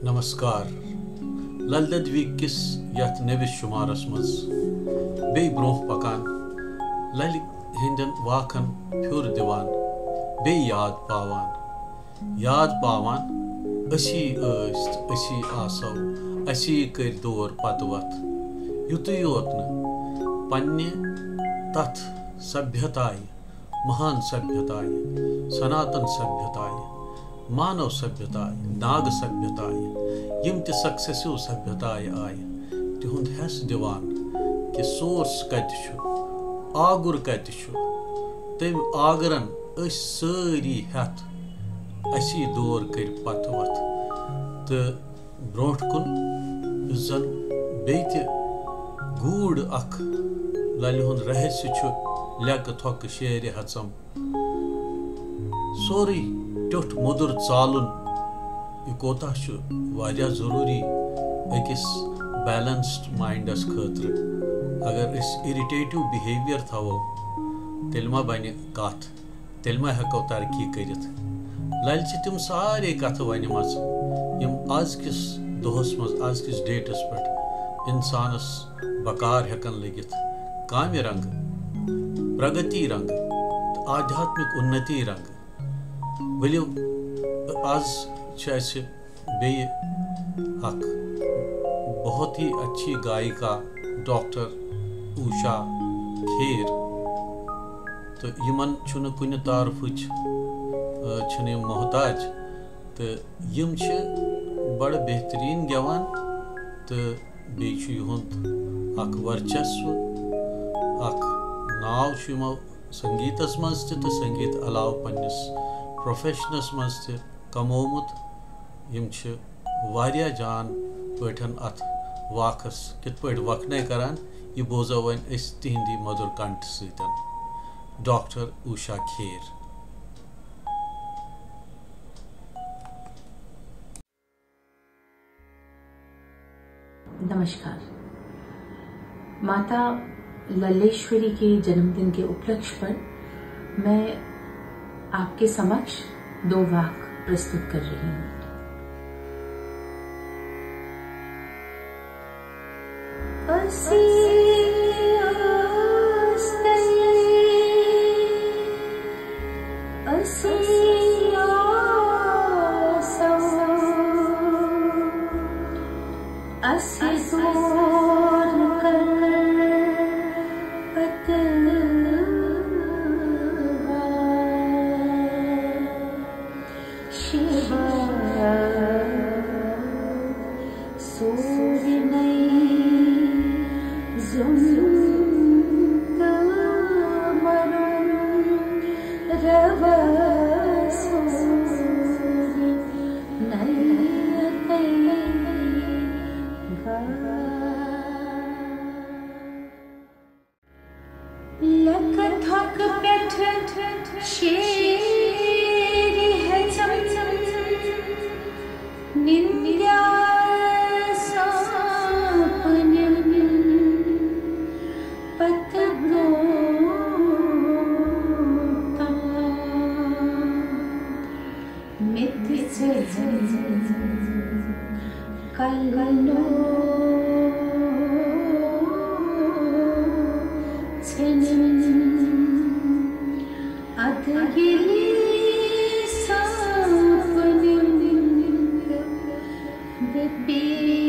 नमस्कार ललदद वीक किस यथ नविस शुमारस मज बे ब्रोह पकान लल हिंदन वाकन फ्युर दिवान बे याद पावान असी असी आसो असी कर दौर पत वत युतु योत न पन्ने तथ सभ्यताय महान सभ्यताय सनातन सभ्यताय मानव सभ्यताय नाग सभ्यताय यम त सक्सेसिव सभ्यताय आय तिहुंद हेस दिवान कि सोर्स कत आगुर कत तम आगरन अस सारी हेत असी दौर कर पत वत तो ब्रोट कुन जन बेत गूढ़ अख लल हुंद रहस्य लक थोक शेर हचम सोरी टुट मुदुर चालुन यह कोता वारिया जरूरी अकिस बैलेंस्ड माइंडस खतर अगर इस इरिटेटिव बिहेवियर थवो तेल मा बन कथ तेल मा हेको तरक्की करित लल तिम सारे कथ वनमज यम आज किस दोहस मज आज किस डेटस पे इंसानस बकार हेकन लगित काम्य रंग प्रगति रंग आध्यात्मिक उन्नति रंग वलियो आज बे अख बहुत ही अच्छी गायिका डॉक्टर उषा खेर तो यमन छुन कुन तारफुच छुन मोहताज तो यम बड़ बेहतरीन गवान तो बेचु युहुंद अख वर्चस्व अख नाव यमो संगीतस मज तो संगीत अलाव पन्निस प्रोफेशनस मज कमोमुत यम वारिया जान पठन अथ वाकस कित पट वखने करान यह बोजो वन इस तिहंदी मधुर कंठ सतन डॉक्टर उषा खेर। नमस्कार। माता लल्लेश्वरी के जन्मदिन के उपलक्ष्य पर मैं आपके समक्ष दो वाक प्रस्तुत कर रही हूँ। Be